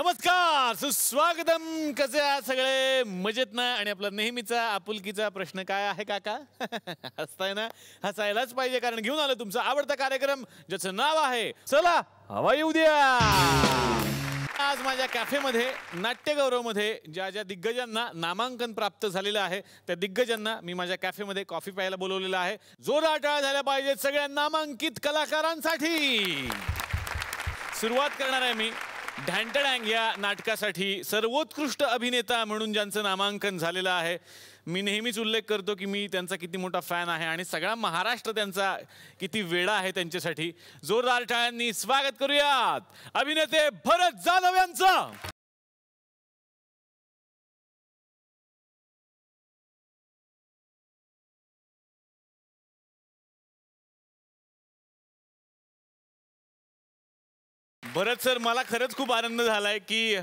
नमस्कार, सुस्वागतम. कसे आहात सगळे? मजेत ना? आणि आपला नेहमीचा आपुलकीचा प्रश्न काय आहे काका? हसताय ना? हसायलाच पाहिजे, कारण घेऊन आलो तुमचा आवडता कार्यक्रम ज्याचं नाव आहे चला हवा येऊ द्या. आज माझ्या कॅफेमध्ये नाट्यगौरवमध्ये ज्या ज्या दिग्गजांना नामांकन प्राप्त झालेलं आहे त्या दिग्गजांना मी माझ्या कॅफेमध्ये कॉफी प्यायला बोलवलेलं आहे. जोरदार टाळ्या झाल्या पाहिजेत सगळ्या नामांकित कलाकारांसाठी. सुरुवात करणार आहे मी ढॅंटडॅंग या नाटकासाठी सर्वोत्कृष्ट अभिनेता म्हणून ज्यांचं नामांकन झालेलं आहे. मी नेहमीच उल्लेख करतो की मी त्यांचा किती मोठा फॅन आहे आणि सगळा महाराष्ट्र त्यांचा किती वेडा आहे त्यांच्यासाठी. जोरदार टाळ्यांनी स्वागत करूयात अभिनेते भरत जाधव यांचं. भरत सर, मला खरंच खूप आनंद झालाय की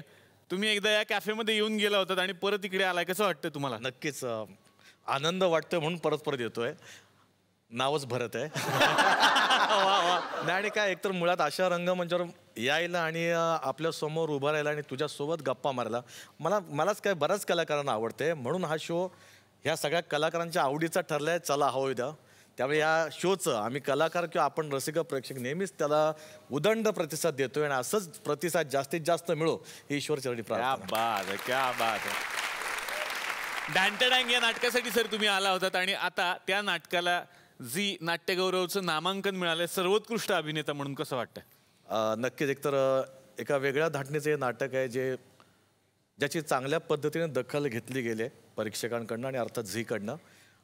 तुम्ही एकदा या कॅफेमध्ये येऊन गेला होतात आणि परत इकडे आलाय. कसं वाटतं तुम्हाला? नक्कीच आनंद वाटतोय म्हणून परत परत येतोय. नावच भरत आहे. नाही आणि काय, एकतर मुळात अशा रंगमंचावर यायला आणि आपल्या समोर उभं राहायला आणि तुझ्यासोबत गप्पा मारायला मलाच काय बऱ्याच कलाकारांना आवडते. म्हणून हा शो ह्या सगळ्या कलाकारांच्या आवडीचा ठरलाय. चला हवं द्या. त्यामुळे या शोचं आम्ही कलाकार किंवा आपण रसिक प्रेक्षक नेहमीच त्याला उदंड प्रतिसाद देतोय आणि असंच प्रतिसाद जास्तीत जास्त मिळो ही ईश्वरचरणी प्रार्थना. क्या बात आहे, क्या बात आहे. ढॅंटडॅंग या नाटकासाठी सर तुम्ही आला होतात आणि आता त्या नाटकाला झी नाट्यगौरवचं नामांकन मिळालंय सर्वोत्कृष्ट अभिनेता म्हणून. कसं वाटतं? नक्कीच. एकतर एका वेगळ्या धाटणीचं हे नाटक आहे ज्याची चांगल्या पद्धतीने दखल घेतली गेली आहे परीक्षकांकडनं आणि अर्थात झीकडनं.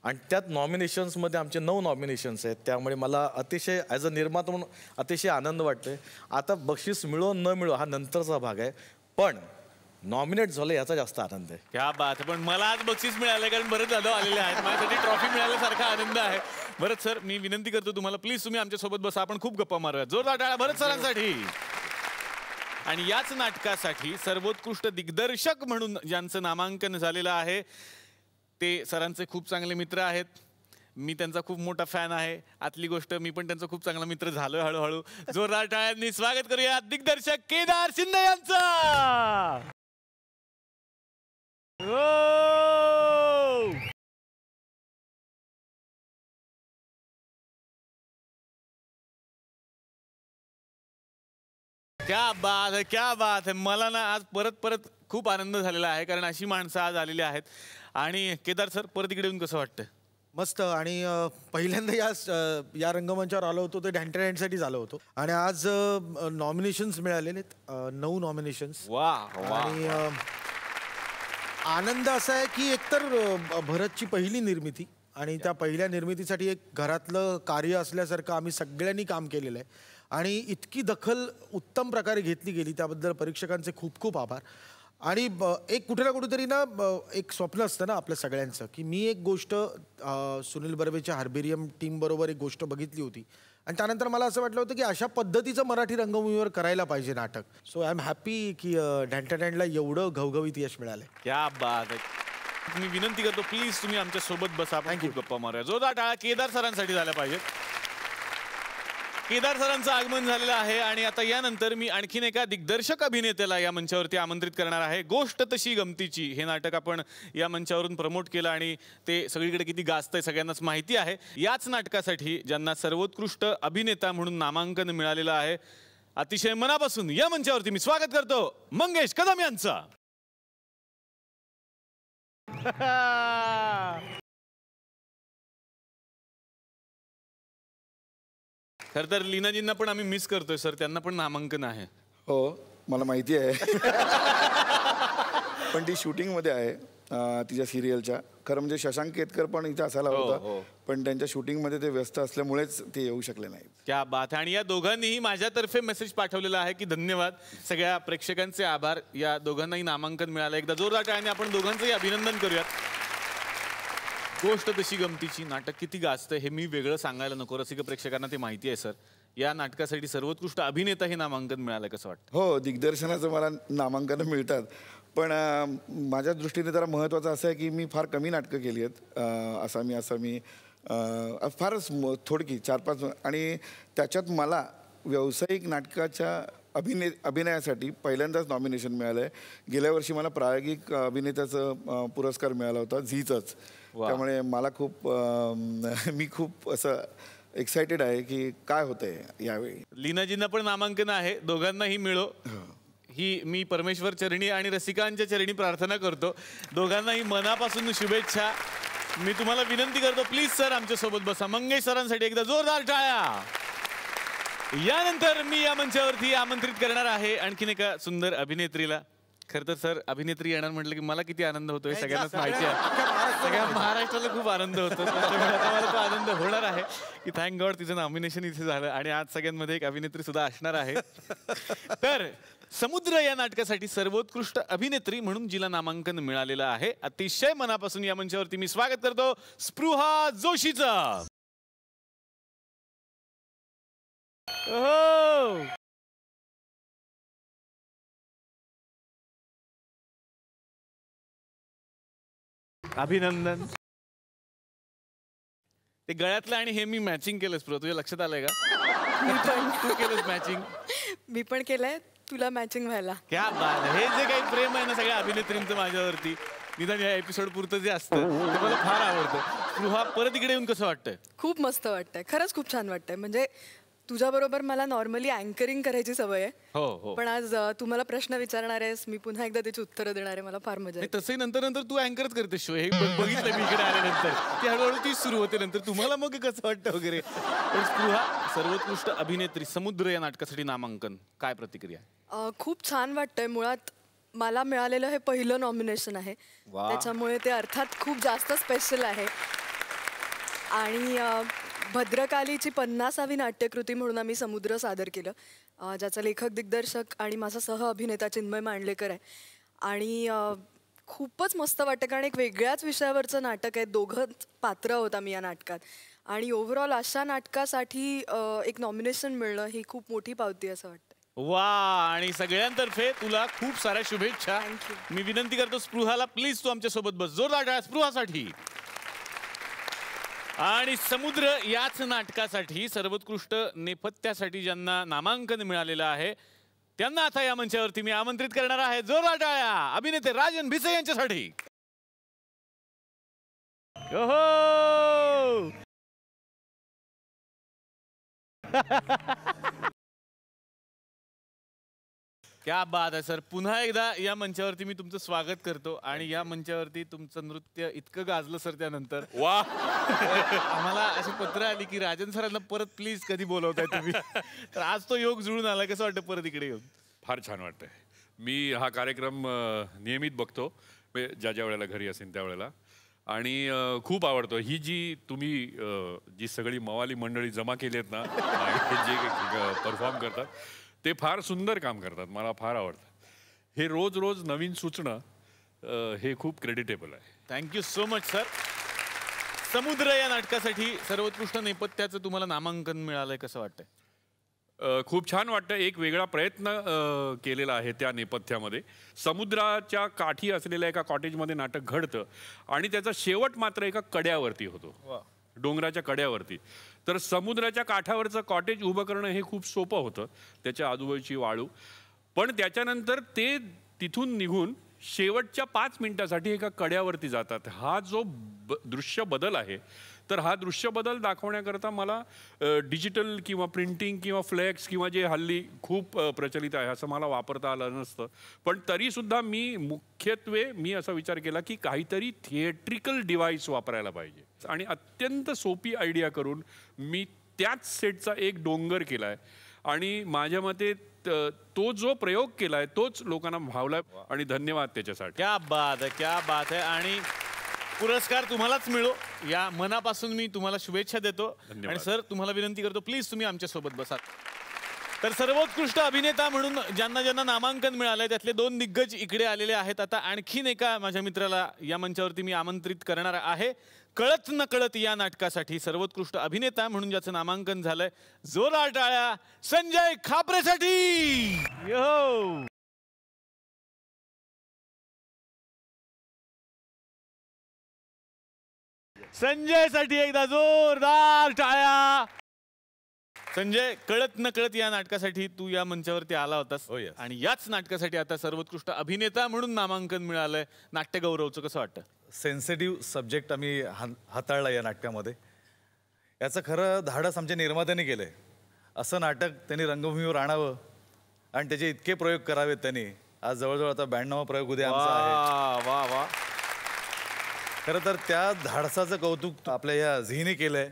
आणि त्यात नॉमिनेशन्समध्ये आमचे 9 नॉमिनेशन्स आहेत. त्यामुळे मला अतिशय ॲज अ निर्माता म्हणून अतिशय आनंद वाटतोय. आता बक्षीस मिळो न मिळो हा नंतरचा भाग आहे, पण नॉमिनेट झालं याचा जास्त आनंद आहे. क्या बात आहे. पण मला आज बक्षीस मिळालं कारण भरत जाधव आलेले आहेत. माझ्यासाठी ट्रॉफी मिळाल्यासारखा आनंद आहे. भरत सर, मी विनंती करतो तुम्हाला, प्लीज तुम्ही आमच्यासोबत बसा, आपण खूप गप्पा मारूया. जोरदार टाळ्या भरत सरांसाठी. आणि याच नाटकासाठी सर्वोत्कृष्ट दिग्दर्शक म्हणून ज्यांचं नामांकन झालेलं आहे ते सरांचे खूप चांगले मित्र आहेत. मी त्यांचा खूप मोठा फॅन आहे. आतली गोष्ट, मी पण त्यांचा खूप चांगला मित्र झालोय हळूहळू. जोरदार टाळ्यांनी स्वागत करूया दिग्दर्शक केदार शिंदे यांचं. क्या बात है, क्या बात है. मला ना आज परत परत खूप आनंद झालेला आहे कारण अशी माणसं आज आलेली आहेत. आणि केदार सर, परत इकडे येऊन कसं वाटतं? मस्त. आणि पहिल्यांदा या रंगमंचावर आलो होतो ते ढॅंटडॅंगसाठी आलो होतो आणि आज नॉमिनेशन्स मिळालेले आहेत, 9 नॉमिनेशन्स. वा. आणि आनंद असा आहे की एकतर भरतची पहिली निर्मिती आणि त्या पहिल्या निर्मितीसाठी एक घरातलं कार्य असल्यासारखं आम्ही सगळ्यांनी काम केलेलं आहे आणि इतकी दखल उत्तम प्रकारे घेतली गेली त्याबद्दल परीक्षकांचे खूप खूप आभार. आणि एक कुठे ना कुठेतरी ना एक स्वप्न असतं ना आपल्या सगळ्यांचं की मी एक गोष्ट सुनील बर्वेच्या हार्बेरियम टीमबरोबर एक गोष्ट बघितली होती आणि त्यानंतर मला असं वाटलं होतं की अशा पद्धतीचं मराठी रंगभूमीवर करायला पाहिजे नाटक. सो आय एम हॅपी की ढॅंटडॅंगला एवढं घवघवीत यश मिळालं. क्या बात आहे. मी विनंती करतो, प्लीज तुम्ही आमच्या सोबत बसा, थँक्यू. गप्पा मारूया. जोरदार टाळ्या केदार सरांसाठी झाल्या पाहिजेत. केदार सरांचं आगमन झालेलं आहे आणि आता यानंतर मी आणखीन एका दिग्दर्शक अभिनेत्याला या मंचावरती आमंत्रित करणार आहे. गोष्ट तशी गमतीची हे नाटक आपण या मंचावरून प्रमोट केलं आणि ते सगळीकडे किती गाजतंय सगळ्यांनाच माहिती आहे. याच नाटकासाठी ज्यांना सर्वोत्कृष्ट अभिनेता म्हणून नामांकन मिळालेलं आहे, अतिशय मनापासून या मंचावरती मी स्वागत करतो मंगेश कदम यांचं. खरं तर लीनाजींना पण आम्ही मिस करतोय सर, त्यांना पण नामांकन आहे. हो, मला माहिती आहे. पण ती शूटिंगमध्ये आहे तिच्या सिरियलच्या. खरं म्हणजे शशांक केतकर पण इथे असायला होता, पण त्यांच्या शूटिंगमध्ये ते व्यस्त असल्यामुळेच ते येऊ शकले नाहीत. क्या बात. आणि या दोघांनीही माझ्यातर्फे मेसेज पाठवलेला आहे की धन्यवाद. सगळ्या प्रेक्षकांचे आभार. या दोघांनाही नामांकन मिळालं. एकदा जोरदार टाळ्याने आपण दोघांचंही अभिनंदन करूयात. गोष्ट तशी गमतीची नाटक किती गाजतं हे मी वेगळं सांगायला नको, रसिक प्रेक्षकांना ते माहिती आहे सर. या नाटकासाठी सर्वोत्कृष्ट अभिनेता हे नामांकन मिळालं, कसं वाटतं? हो, दिग्दर्शनाचं मला नामांकनं मिळतात, पण माझ्या दृष्टीने जरा महत्त्वाचं असं आहे की मी फार कमी नाटकं केली आहेत. असं मी फारच थोडकी 4-5, आणि त्याच्यात मला व्यावसायिक नाटकाच्या अभिनयासाठी पहिल्यांदाच नॉमिनेशन मिळालं आहे. गेल्या वर्षी मला प्रायोगिक अभिनेत्याचं पुरस्कार मिळाला होता झीचाच. त्यामुळे मला मी खूप असं एक्सायटेड आहे की काय होतंय यावेळी. लीनाजींना पण नामांकन आहे, दोघांनाही मिळो ही मी परमेश्वर चरणी आणि रसिकांच्या चरणी प्रार्थना करतो. दोघांनाही मनापासून शुभेच्छा. मी तुम्हाला विनंती करतो प्लीज सर आमच्या सोबत बसा. मंगेश सरांसाठी एकदा जोरदार टाळ्या. यानंतर मी या मंचावरती आमंत्रित करणार आहे आणखीन एका सुंदर अभिनेत्रीला. खरं तर सर अभिनेत्री येणार म्हटलं की मला किती आनंद होतोय सगळ्यांनाच माहिती आहे. सगळ्या महाराष्ट्राला खूप आनंद होतो. मला तो आनंद होणार आहे की थँक गॉड तिचं नॉमिनेशन इथे झालं आणि आज सगळ्यांमध्ये एक अभिनेत्री सुद्धा असणार आहे. तर समुद्र या नाटकासाठी सर्वोत्कृष्ट अभिनेत्री म्हणून जिला नामांकन मिळालेलं आहे अतिशय मनापासून या मंचावरती मी स्वागत करतो स्पृहा जोशीचं. अभिनंदन. ते गळ्यातलं आणि हे मी मॅचिंग केलं स्पृहा, तुझ्या लक्षात आलंय का? मी पण तू केलंस मॅचिंग. मी पण केलंय तुला मॅचिंग व्हायला. क्या बात. हे जे काही प्रेम आहे ना सगळ्या अभिनेत्रींचं माझ्यावरती निदान या एपिसोड पुरतं जे असतं ते मला फार आवडतं. स्पृहा परत इकडे येऊन कसं वाटतंय? खूप मस्त वाटतंय, खरंच खूप छान वाटतंय. म्हणजे तुझ्याबरोबर मला नॉर्मली अँकरिंग करायची सवय आहे. हो. पण आज तू मला प्रश्न विचारणार आहेस, मी पुन्हा एकदा त्याची उत्तरं देणार आहे. मला फार मजा आहे. तसंही नंतर तू अँकरच करते शो. हे बघितलं मी इकडे आल्यानंतर ती हळूहळू तीच सुरू होते. नंतर तुम्हाला मग कसं वाटतं वगैरे. पण स्पृहा सर्वोत्कृष्ट अभिनेत्री समुद्र या नाटकासाठी नामांकन, काय प्रतिक्रिया? खूप छान वाटतंय. मुळात मला मिळालेलं हे पहिलं नॉमिनेशन आहे, त्याच्यामुळे ते अर्थात खूप जास्त स्पेशल आहे. आणि भद्रकालीची 50वी नाट्यकृती म्हणून आम्ही समुद्र सादर केलं, ज्याचा लेखक दिग्दर्शक आणि माझा सह अभिनेता चिन्मय मांडलेकर आहे. आणि खूपच मस्त वाटतं कारण एक वेगळ्याच विषयावरचं नाटक आहे. दोघंच पात्र आहोत आम्ही या नाटकात. आणि ओव्हरऑल अशा नाटकासाठी एक नॉमिनेशन मिळणं ही खूप मोठी पावती असं वाटतं. वा. आणि सगळ्यांतर्फे तुला खूप साऱ्या शुभेच्छा. मी विनंती करतो स्पृहाला प्लीज तू आमच्या सोबत बस. जोरदार टाळ्या स्पृहासाठी. आणि समुद्र याच नाटकासाठी सर्वोत्कृष्ट नेपथ्यासाठी ज्यांना नामांकन मिळालेलं आहे त्यांना आता या मंचावरती मी आमंत्रित करणार आहे. जोरदार टाळ्या अभिनेते राजन भिसे यांच्यासाठी. क्या बात आहे सर. पुन्हा एकदा या मंचावरती मी तुमचं स्वागत करतो. आणि या मंचावरती तुमचं नृत्य इतकं गाजलं सर त्यानंतर. वा. आम्हाला अशी पत्र आली की राजन सरांना परत प्लीज कधी बोलवताय तुम्ही. तर आज तो योग जुळून आला. कसं वाटतं परत इकडे येऊन? फार छान वाटतंय. मी हा कार्यक्रम नियमित बघतो ज्या वेळेला घरी असेल त्यावेळेला. आणि खूप आवडतो. ही जी तुम्ही जी सगळी मवाली मंडळी जमा केली आहेत ना जे परफॉर्म करतात ते फार सुंदर काम करतात. मला फार आवडतं. हे रोज रोज नवीन सुचणं हे खूप क्रेडिटेबल आहे. Thank you so much sir. समुद्र या नाटकासाठी सर्वोत्कृष्ट नेपथ्याचं तुम्हाला नामांकन मिळालंय, कसं वाटतंय? खूप छान वाटतं. एक वेगळा प्रयत्न केलेला आहे त्या नेपथ्यामध्ये. समुद्राच्या काठी असलेल्या एका कॉटेजमध्ये नाटक घडतं आणि त्याचा शेवट मात्र एका कड्यावरती होतो, डोंगराच्या कड्यावरती. तर समुद्राच्या काठावरचं कॉटेज उभं करणं हे खूप सोपं होतं, त्याच्या आजूबाजूची वाळू. पण त्याच्यानंतर ते तिथून निघून शेवटच्या 5 मिनिटासाठी एका कड्यावरती जातात. हा जो दृश्य बदल आहे, तर हा दृश्य बदल दाखवण्याकरता मला डिजिटल किंवा प्रिंटिंग किंवा फ्लेक्स किंवा जे हल्ली खूप प्रचलित आहे असं मला वापरता आलं नसतं. पण तरीसुद्धा मुख्यत्वे मी असा विचार केला की काहीतरी थिएट्रिकल डिव्हाइस वापरायला पाहिजे. आणि अत्यंत सोपी आयडिया करून मी त्याच सेटचा एक डोंगर केला आहे. आणि माझ्या मते तो जो प्रयोग केलाय तोच लोकांना भावलाय. आणि धन्यवाद त्याच्यासाठी. क्या बात आहे, क्या बात आहे. आणि पुरस्कार तुम्हालाच मिळो या मनापासून मी तुम्हाला शुभेच्छा देतो. आणि सर तुम्हाला विनंती करतो प्लीज तुम्ही आमच्या सोबत बसा. तर सर्वोत्कृष्ट अभिनेता म्हणून ज्यांना ज्यांना नामांकन मिळालंय त्यातले 2 दिग्गज इकडे आलेले आहेत. आता आणखीन एका माझ्या मित्राला या मंचावरती मी आमंत्रित करणार आहे. कळत न कळत या नाटकासाठी सर्वोत्कृष्ट अभिनेता म्हणून ज्याचं नामांकन झालंय, जोरदार टाळ्या संजय खापरेसाठी. यो. संजय साठी एकदा जोरदार टाळ्या. संजय, कळत न कळत या नाटकासाठी तू या मंचावरती आला होतास. Oh, yes. आणि याच नाटकासाठी आता सर्वोत्कृष्ट अभिनेता म्हणून नामांकन मिळालंय. नाट्यगौरवचं कसं वाटतं? सेन्सिटिव्ह सब्जेक्ट आम्ही हाताळला या नाटकामध्ये. याचं खरं धाडस आमच्या निर्मात्याने केलंय. असं नाटक त्यांनी रंगभूमीवर आणावं आणि त्याचे इतके प्रयोग करावेत त्यांनी. आज जवळजवळ आता 92वा प्रयोग उद्या आमचा आहे. वा वा. खरं तर त्या धाडसाचं कौतुक आपल्या या झीने केलंय,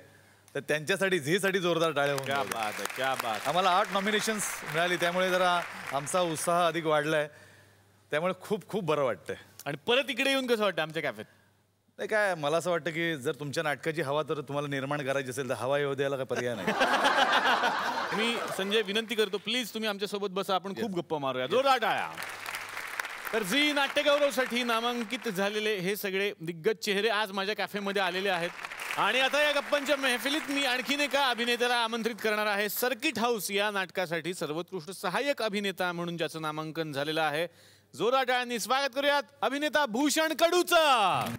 तर त्यांच्यासाठी झीसाठी जोरदार टाळ्या होऊन क्या जाऊ. बात आहे, क्या बात. आम्हाला 8 नॉमिनेशन्स मिळाली, त्यामुळे जरा आमचा उत्साह अधिक वाढलाय. त्यामुळे खूप खूप बरं वाटतंय. आणि परत इकडे येऊन कसं वाटतं आमच्या कॅफेत? नाही काय, मला असं वाटतं की जर तुमच्या नाटकाची हवा तर तुम्हाला निर्माण करायची असेल तर हवा येऊ द्यायला काय पर्याय नाही. मी संजय विनंती करतो, प्लीज तुम्ही आमच्यासोबत बसा, आपण खूप गप्पा मारूया. जोरदार टाळ्या. तर झी नाट्यगौरवसाठी नामांकित झालेले हे सगळे दिग्गज चेहरे आज माझ्या कॅफेमध्ये आलेले आहेत. आणि आता या गप्पांच्या मेहफिलीत मी आणखीन एका अभिनेत्याला आमंत्रित करणार आहे. सर्किट हाऊस या नाटकासाठी सर्वोत्कृष्ट सहाय्यक अभिनेता म्हणून ज्याचं नामांकन झालेलं आहे. जोरदार टाळ्यांनी स्वागत करूयात अभिनेता भूषण कडूचं.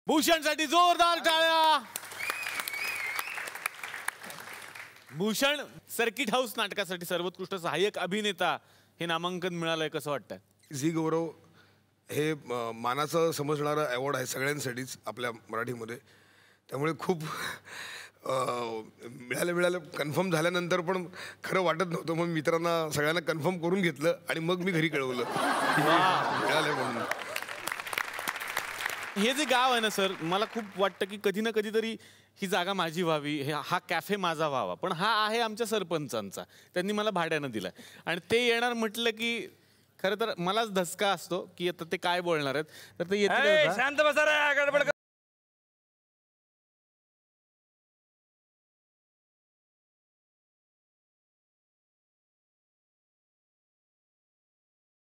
भूषणसाठी जोरदार टाळ्या. भूषण, सर्किट हाऊस नाटकासाठी सर्वोत्कृष्ट सहाय्यक अभिनेता हे नामांकन मिळालंय, कसं वाटतंय? झी गौरव हे मानाचं समजणारं अवॉर्ड आहे सगळ्यांसाठीच आपल्या मराठीमध्ये. त्यामुळे खूप मिळालं कन्फर्म झाल्यानंतर पण खरं वाटत नव्हतं. मग मित्रांना सगळ्यांना कन्फर्म करून घेतलं आणि मग मी घरी कळवलं मिळालं म्हणून. हे जे गाव आहे ना सर, मला खूप वाटतं की कधी ना कधीतरी ही जागा माझी व्हावी, हा कॅफे माझा व्हावा. पण हा आहे आमच्या सरपंचांचा, त्यांनी मला भाड्यानं दिलाय. आणि ते येणार म्हटलं की खरं तर मलाच धसका असतो की आता ते काय बोलणार आहेत. तर ते येतील. शांत बसा रे, गडबड.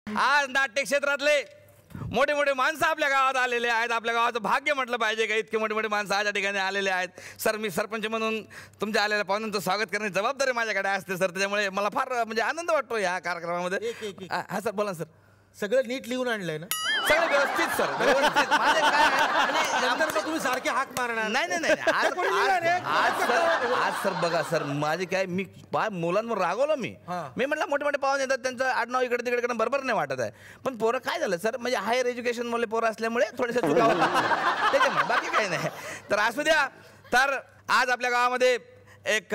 आज नाट्य क्षेत्रातले मोठे मोठे माणसं आपल्या गावात आलेले आहेत. आपल्या गावाचं भाग्य म्हटलं पाहिजे का इतके मोठे मोठे माणसं आज या ठिकाणी आलेले आहेत. सर, मी सरपंच म्हणून तुमच्या आलेल्या पाहुण्यांचं स्वागत करण्याची जबाबदारी माझ्याकडे असते सर. त्याच्यामुळे मला फार म्हणजे आनंद वाटतो या कार्यक्रमामध्ये. हा सर, बोला सर. सगळं नीट लिहून आणलंय ना? सगळं व्यवस्थित सर, व्यवस्थित. माझे काय नंतर तुम्ही सारखे हाक मारणार? नाही नाही नाही. आज सर बघा सर, माझे काय, मी मुलांवर रागवलो. मी म्हटलं मोठे मोठे पाहुणे येतात, त्यांचं आडनाव इकडे तिकडे करणं बरोबर नाही वाटत आहे. पण पोरं काय झालं सर, म्हणजे हायर एज्युकेशन मध्ये पोरं असल्यामुळे थोडेसे चुकावं लागतं त्याच्यामुळे, बाकी काही नाही. तर असू द्या. तर आज आपल्या गावामध्ये एक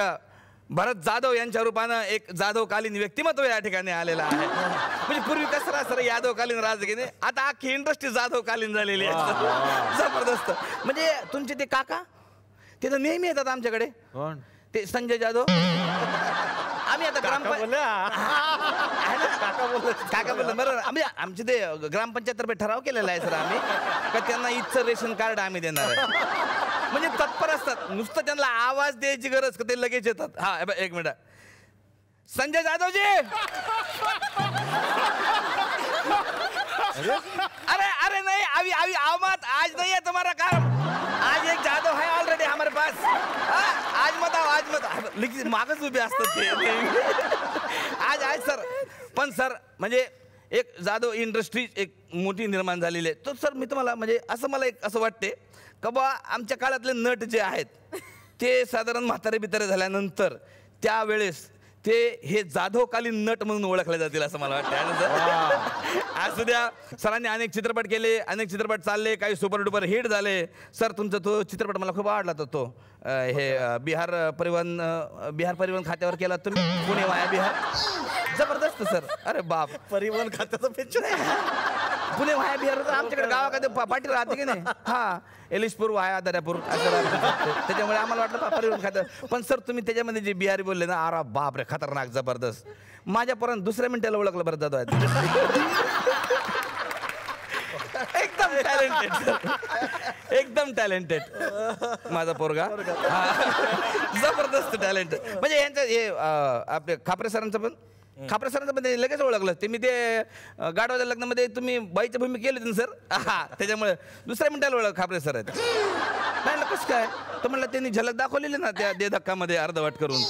भरत जाधव यांच्या रूपानं एक जाधवकालीन व्यक्तिमत्व या ठिकाणी आलेलं आहे. म्हणजे पूर्वी कसं सर यादवकालीन राजकीय, आता अख्खी इंडस्ट्री जाधवकालीन झालेली आहे. जबरदस्त. म्हणजे तुमचे ते काका ते तर नेहमी येतात आमच्याकडे. कोण? ते संजय जाधव. आम्ही आता काका बोललं बरोबर. आम्ही आमचे ते ग्रामपंचायतर्फे ठराव केलेला आहे सर आम्ही, का त्यांना इथचं रेशन कार्ड आम्ही देणार आहे. म्हणजे तत्पर असतात, नुसतं त्यांना आवाज द्यायची गरज का ते लगेच येतात. हा एक मिनिट. संजय जाधवजी. अरे अरे नहीं, अभी अभी आओ मत, आज नहीं है तुम्हारा काम. आज एक जादव है ऑलरेडी हमारे पास. आज मत आओ, आज मत. लेकिन मागच उभे असतात ते. आज सर. पण सर म्हणजे एक जाधव इंडस्ट्री एक मोठी निर्माण झालेली आहे. तर सर मी तुम्हाला म्हणजे असं मला एक असं वाटते का बा आमच्या काळातले नट जे आहेत ते साधारण म्हातारे बितारे झाल्यानंतर त्यावेळेस ते हे जाधवकालीन नट म्हणून ओळखले जातील असं मला वाटतं. असू द्या. सरांनी अनेक चित्रपट केले, अनेक चित्रपट चालले, काही सुपर डुपर हिट झाले. सर तुमचा तो चित्रपट मला खूप आवडला तो हे बिहार परिवहन खात्यावर केला तुम्ही, पुणे वाया बिहार. जबरदस्त सर. अरे बाप, परिवहन खात्याचं पिक्चर पुणे वाया बिहार होतं आमच्याकडे गावाकडे पाठी राहते की नाही. हा, एलिशपूर वाया दर्यापूर असं राहतं. त्याच्यामुळे आम्हाला वाटलं परिवहन खातं. पण सर तुम्ही त्याच्यामध्ये जे बिहारी बोलले ना, अरे बाप रे, खतरनाक, जबरदस्त. माझ्यापर्यंत दुसऱ्या मिनिटाला ओळखलं बरं जाधव आहेत. एकदम टॅलेंटेड, एकदम टॅलेंटेड माझा पोरगा. जबरदस्त टॅलेंट. म्हणजे यांचं हे आपले खापरे सरांचं पण लगेच ओळखलं. ते मी ते गाडवाच्या लग्नामध्ये तुम्ही बाईच्या भूमी केली होती सर. हा, त्याच्यामुळे दुसऱ्या मिनिटाला ओळख खापरे सर आहेत. नाही कसं काय तर म्हणलं त्यांनी झलक दाखवलेली ना त्या दे धक्कामध्ये अर्धवट करून,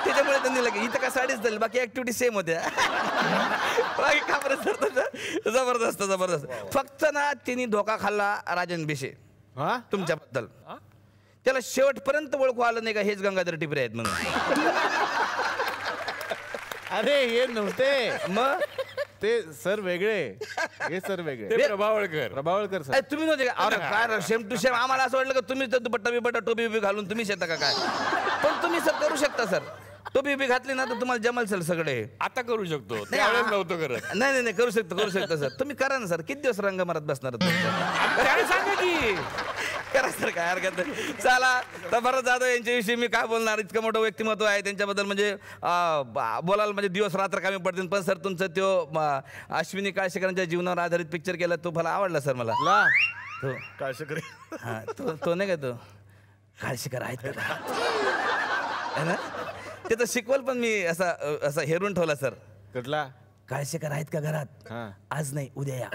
त्याच्यामुळे त्यांनी लगे इथं का साडीच झाली, बाकी ऍक्टिव्हिटी सेम होत्या. बाकी का बरं सर जबरदस्त जबरदस्त. फक्त ना त्यांनी धोका खाल्ला राजन भिशे तुमच्याबद्दल. त्याला शेवटपर्यंत ओळखू आलं नाही का हेच गंगाधर टिपरे आहेत म्हणून. अरे हे नव्हते मग ते सर वेगळे, हे सर वेगळे, प्रभावळकर सर. तुम्ही नव्हते का? अरे काय सेम टू सेम. आम्हाला असं वाटलं का तुम्ही तर दुपट्टा बिपट्टा टोपी बिपी घालून तुम्हीच येता का काय, पण तुम्ही सर करू शकता सर. टोपी बिपी घातली ना तर तुम्हाला जमल सर सगळे. आता करू शकतो, त्यावेळेस नव्हतं करत. नाही नाही करू शकता सर. तुम्ही करा ना सर. किती दिवस रंग मारत बसणार सांगा की करा सर, काय हरकत नाही. चला तर भरत जाधव यांच्याविषयी मी काय बोलणार, इतकं मोठं व्यक्तिमत्व आहे त्यांच्याबद्दल म्हणजे बोलायला म्हणजे दिवस रात्र कामी पडतील. पण सर तुमचं तो अश्विनी काळशेकरांच्या जीवनावर आधारित पिक्चर केला तो मला आवडला सर. मला तो काळशेकर हा तो नाही का तो काळशेकर आहेत का ना, त्याचं शिकवल पण मी असा हेरून ठेवला सर. कुठला? काळशेकर आहेत का घरात, आज नाही उद्या या.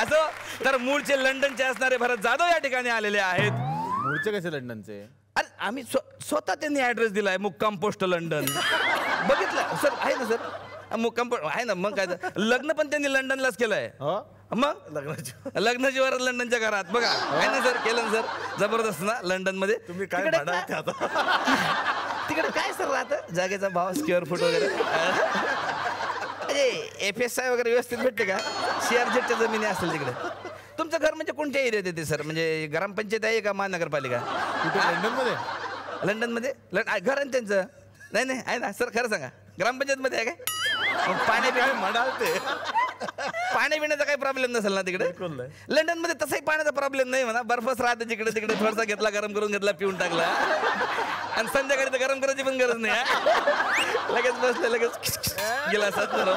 असं तर मूळचे लंडनचे असणारे भरत जाधव या ठिकाणी आलेले आहेत. मूळचे कसे लंडनचे? अरे आम्ही स्वतः त्यांनी ऍड्रेस दिलाय, मुक्काम पोस्ट लंडन. बघितलं सर, आहे ना सर मुक्काम आहे ना. मग काय लग्न पण त्यांनी लंडनलाच केलंय. मग लग्नाची वरात लंडनच्या घरात बघा, आहे ना सर, केलं ना सर, जबरदस्त ना. लंडन मध्ये तुम्ही काय तिकडे काय सर राहतं जागेचा भाव स्क्वेअर फूट वगैरे. FSI वगैरे व्यवस्थित भेटते का? CRZ जमिनी असेल तिकडे. तुमचं घर म्हणजे कोणत्या एरियात येते सर, म्हणजे ग्रामपंचायत आहे का महानगरपालिका? लंडन मध्ये घर आहे त्यांचं? नाही नाही आहे ना सर, खरं सांगा ग्रामपंचायत मध्ये आहे काय? पाणी पिण्याचा काही प्रॉब्लेम नसेल ना तिकडे? लंडन मध्ये तसाही पाण्याचा प्रॉब्लेम नाही म्हणा. बर्फच राहते जिकडे तिकडे, थोडासा घेतला गरम करून घेतला पिऊन टाकला, आणि संध्याकाळी तर गरम करायची पण गरज नाही. लगेच बसले लगेच गेला सर.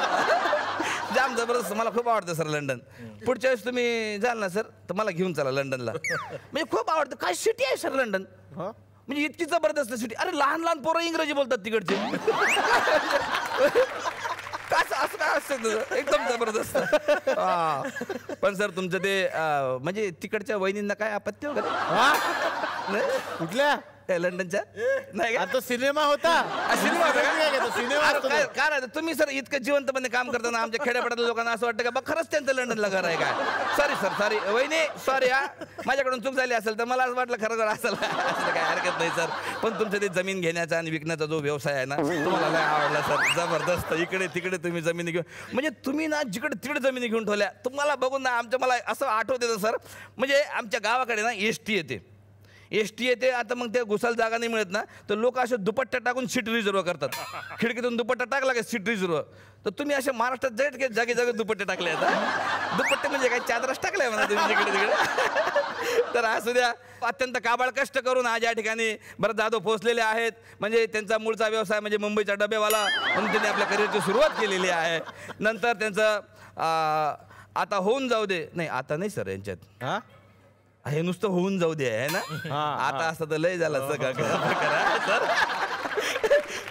जाम जबरदस्त. मला खूप आवडतं सर लंडन. पुढच्या वेळेस तुम्ही जाल ना सर तर मला घेऊन चला लंडनला. म्हणजे खूप आवडतं. काय सिटी आहे सर लंडन, म्हणजे इतकी जबरदस्त सिटी. अरे लहान लहान पोरं इंग्रजी बोलतात तिकडचे. असं काय असतं एकदम जबरदस्त. पण सर तुमचं ते म्हणजे तिकडच्या वहिनींना काय आपत्ती वगैरे? कुठल्या लंडनच्या? नाही का? तो सिनेमा होता. सिनेमा काय राहतं तुम्ही सर इतकं जिवंतपणे काम करताना आमच्या खेड्यापाड्यातल्या लोकांना असं वाटतं का बघ खरंच त्यांचं लंडनला घर आहे काय? सॉरी सर, सॉरी वहिनी, सॉरी हा, माझ्याकडून चूक झाली असेल तर मला असं वाटलं खरं असेल. असं काय हरकत नाही सर. पण तुमचं ते जमीन घेण्याचा आणि विकण्याचा जो व्यवसाय आहे ना तुम्हाला लय आवडला सर. जबरदस्त. इकडे तिकडे तुम्ही जमिनी घेऊन, म्हणजे तुम्ही ना जिकडे तिकडे जमिनी घेऊन ठेवल्या. तुम्हाला बघून ना मला असं आठवत सर, म्हणजे आमच्या गावाकडे ना ST येते. ST येते. आता मग त्या घुसाल जागा नाही मिळत ना तर लोक असे दुपट्टा टाकून सीट रिझर्व करतात. खिडकीतून दुपट्टा टाकला का सीट रिझर्व. तर तुम्ही असे महाराष्ट्रात जागे जागे दुपट्टे टाकले आता. दुपट्टे म्हणजे काय चादरच टाकलाय म्हणा तुम्ही तिकडे तिकडे. तर असू द्या. अत्यंत काबाड कष्ट करून आज या ठिकाणी भरत जाधव पोहोचलेले आहेत. म्हणजे त्यांचा मूळचा व्यवसाय म्हणजे मुंबईचा डबेवाला म्हणून त्यांनी आपल्या करिअरची सुरुवात केलेली आहे. नंतर त्यांचं आता होऊन जाऊ दे, नाही आता नाही सर यांच्यात, हे नुसतं होऊन जाऊ दे आहे ना. आता असं तर लय झालं सगळं सर.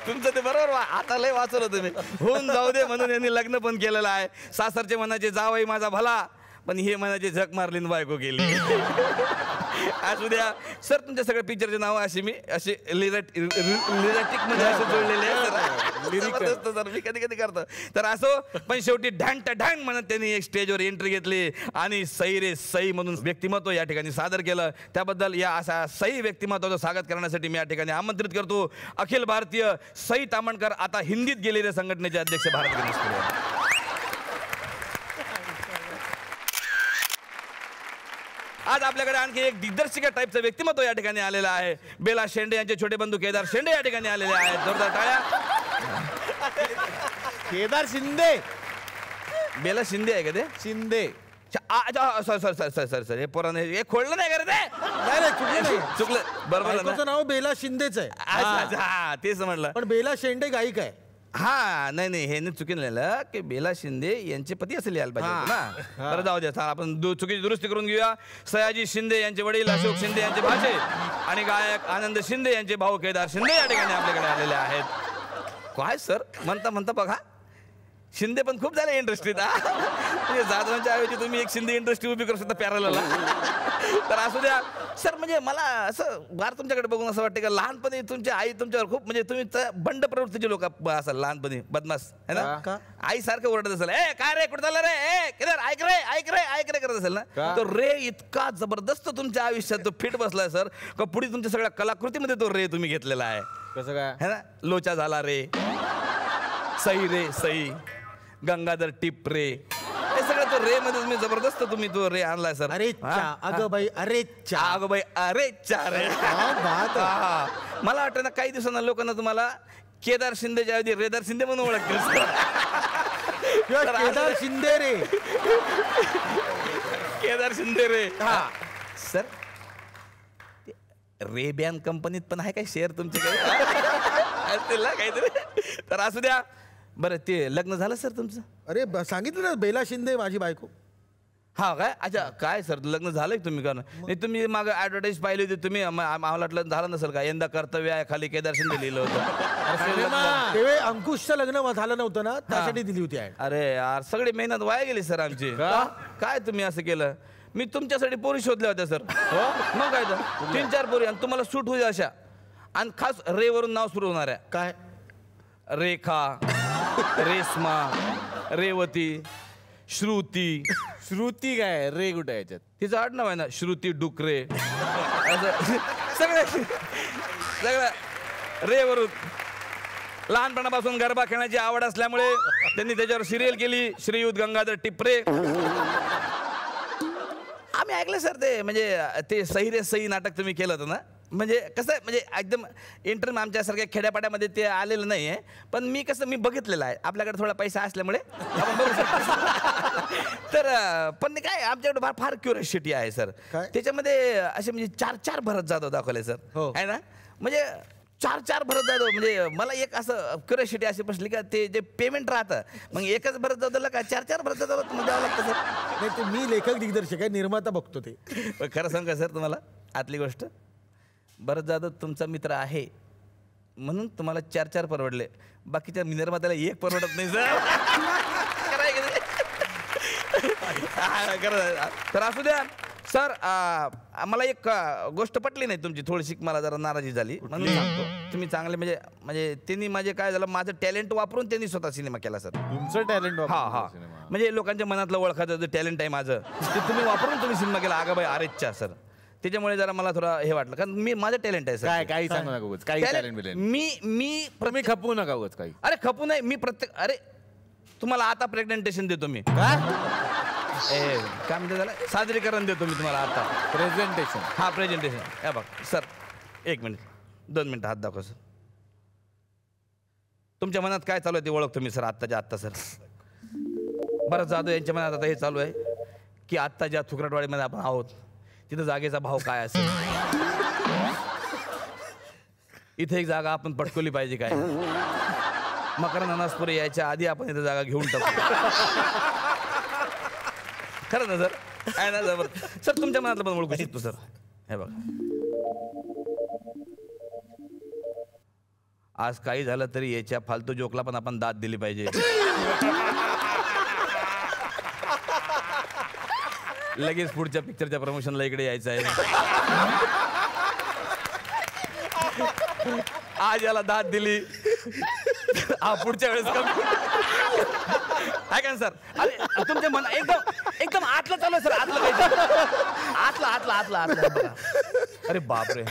तुमचं ते बरोबर आता लय वाचवलं तुम्ही. होऊन जाऊ दे म्हणून यांनी लग्न पण केलेलं आहे. सासरचे म्हणायचे जावई माझा भला, पण हे म्हणायचे झक मारली बायको केली. असू द्या सर. तुमच्या सगळ्या पिक्चरचे नाव अशी मी असे लिरिटिक मध्ये असे जोडलेले आहे सर. मी कधी कधी करतो. तर असो, पण शेवटी ढँग ढँग म्हणत त्यांनी एक स्टेजवर एंट्री घेतली आणि सई रे सई म्हणून व्यक्तिमत्व या ठिकाणी सादर केलं. त्याबद्दल या अशा सई व्यक्तिमत्वाचं स्वागत करण्यासाठी मी या ठिकाणी आमंत्रित करतो अखिल भारतीय सई तामणकर, आता हिंदीत गेलेले संघटनेचे अध्यक्ष भारत गणेश. आज आपल्याकडे आणखी एक दिग्दर्शिका टाईपचं व्यक्तिमत्व या ठिकाणी आलेलं आहे. बेला शेंडे यांचे छोटे बंधू केदार शेंडे या ठिकाणी आलेले आहेत. जोरदार टाळ्या. केदार शिंदे. बेला शिंदे आहे का ते? शिंदे. सर हे पोराने हे खोडलं नाही का नाही चुकलं. बरोबर नाव बेला शिंदेच आहे. हा तेच म्हटलं. पण बेला शेंडे गायिका आहे. हा नाही नाही हे चुकीन लिहिलं की बेला शिंदे यांचे पती असं लिहायला पाहिजे ना. बरं जाऊ द्या, आपण चुकीची दुरुस्ती करून घेऊया. सयाजी शिंदे यांचे वडील अशोक शिंदे यांचे भाचे आणि गायक आनंद शिंदे यांचे भाऊ केदार शिंदे या ठिकाणी आपल्याकडे आलेले आहेत. काय सर म्हणता म्हणता बघा शिंदे पण खूप झाले इंडस्ट्रीत. म्हणजे जाधवांच्या ऐवजी तुम्ही एक शिंदे इंडस्ट्री उभी करू शकता पॅरलला. तर असू द्या सर. म्हणजे मला असं बार तुमच्याकडे बघून असं वाटतं का लहानपणी तुमची आई तुमच्यावर खूप म्हणजे तुम्ही बंड प्रवृत्तीचे लोक असाल लहानपणी, बदमाश है ना. आई सारखं ओरडत असेल, ए काय रे कुठं चाललं रे, ए किधर ऐक रे ऐक रे ऐक रे करत असेल ना. तो रे इतका जबरदस्त तुमच्या आयुष्यात तो फिट बसलाय सर का पुढे तुमच्या सगळ्या कलाकृतीमध्ये तो रे तुम्ही घेतलेला आहे. कसं काय है ना. लोचा झाला रे, सई रे सई, गंगाधर टिप रे, हे सगळं तो रे मध्ये तुम्ही जबरदस्त तुम्ही तो रे आणलाय सर. अरे अगं बाई अरे अगं बाई अरे चार. मला वाटतं ना काही दिवसांना लोकांना तुम्हाला केदार शिंदेच्या ऐवजी रेदार शिंदे म्हणून ओळखतील. केदार शिंदे रे, केदार शिंदे रे. सर रेबॅन कंपनीत पण आहे काय शेअर तुमचे काही असतील ना काहीतरी. तर असू द्या. बरं ते लग्न झालं सर तुमचं. अरे सांगितलं ना बेला शिंदे माझी बायको. हा काय. अच्छा काय सर लग्न झालंय तुम्ही का नाही. तुम्ही मागं ऍडव्हर्टाईज पाहिली होती तुम्ही. आम्हाला वाटलं झालं नसेल का. यंदा कर्तव्य आहे खाली केदार शिंदे लिहिलं होतं. तेव्हा अंकुशचं लग्न झालं नव्हतं ना त्यासाठी दिली होती ऍड. अरे यार सगळी मेहनत वाया गेली सर आमची. काय तुम्ही असं केलं. मी तुमच्यासाठी पोरी शोधल्या होत्या सर. मग काय तर 3-4 पोरी आणि तुम्हाला सूट होईल अशा. आणि खास रे वरून नाव सुरू होणार आहे. काय रेखा, रेश्मा, रेवती, श्रुती. श्रुती काय रे कुठे याच्यात. तिचं आडनाव आहे ना श्रुती डुकरे. असं सगळं रे वरून. लहानपणापासून गरबा खेळण्याची आवड असल्यामुळे त्यांनी त्याच्यावर सिरियल केली श्रीयुत गंगाधर टिपरे. आम्ही ऐकलं सर ते म्हणजे ते सही रे सही नाटक तुम्ही केलं होतं ना. म्हणजे कसं आहे म्हणजे एकदम इंटरव्ह्यू आमच्यासारख्या खेड्यापाड्यामध्ये ते आलेलं नाही आहे. पण मी कसं मी बघितलेलं आहे आपल्याकडे थोडा पैसा असल्यामुळे आपण बघू शकतो. तर पण काय आमच्याकडे फार क्युरियोसिटी आहे सर. त्याच्यामध्ये असे म्हणजे 4-4 भरत जाधव दाखवले सर आहे ना. म्हणजे 4-4 भरत जाधव. म्हणजे मला एक असं क्युरियोसिटी अशी बसली का ते जे पेमेंट राहतं मग एकच भरत जाधवला का 4-4 भरत जाधव द्यावं लागतं सर. नाही ते मी लेखक दिग्दर्शक आहे, निर्माता बघतो ते. खरं सांग का सर तुम्हाला आतली गोष्ट. भरत जाधव तुमचा मित्र आहे म्हणून तुम्हाला 4-4 परवडले. बाकीच्या निर्मात्याला 1 परवडत नाही सर. तर असू द्या सर. मला एक गोष्ट पटली नाही तुमची थोडीशी. मला जरा नाराजी झाली म्हणून सांगतो. तुम्ही चांगले म्हणजे त्यांनी माझे काय झालं माझं टॅलेंट वापरून त्यांनी स्वतः सिनेमा केला सर. तुमचं टॅलेंट. हा म्हणजे लोकांच्या मनातलं ओळखायचं जे टॅलेंट आहे माझं ते तुम्ही वापरून तुम्ही सिनेमा केला. आगा बाई अरेच्या सर. त्याच्यामुळे जरा मला थोडं हे वाटलं कारण मी माझं टॅलेंट आहे सर. काय काही सांगू नका उगाच. काही टॅलेंट मी तुम्ही खपवू नका उगाच काही. अरे खपू नाही मी प्रत्येक. अरे तुम्हाला आता प्रेझेंटेशन देतो मी. काय म्हणते झालं सादरीकरण देतो मी तुम्हाला आता. प्रेझेंटेशन. हा प्रेझेंटेशन. हे बघ सर 1 मिनिट 2 मिनिटं हात दाखवा सर. तुमच्या मनात काय चालू आहे ते ओळखतो मी सर आत्ताच्या आत्ता सर. बरं जाधव यांच्या मनात आता हे चालू आहे की आत्ता ज्या थुकराटवाडीमध्ये आपण आहोत तिथं जागेचा भाव काय असेल. इथे एक जागा आपण पटकवली पाहिजे काय. मकरंद अनासपुरे यायच्या आधी आपण इथं जागा घेऊन टाकू. खरं ना सर. आहे ना जबर सर. तुमच्या मनातलं पण ओळखू शकतो सर. हे बघा आज काही झालं तरी याच्या फालतू जोकला पण आपण दाद दिली पाहिजे. लगेच पुढच्या पिक्चरच्या प्रमोशनला इकडे यायचं आहे. आज याला दाद दिली पुढच्या वेळेस कमी आहे का सर. अरे तुमच्या मन एकदम आतलं चालू आहे सर. आतलं काहीतरी आतलं. अरे बापरे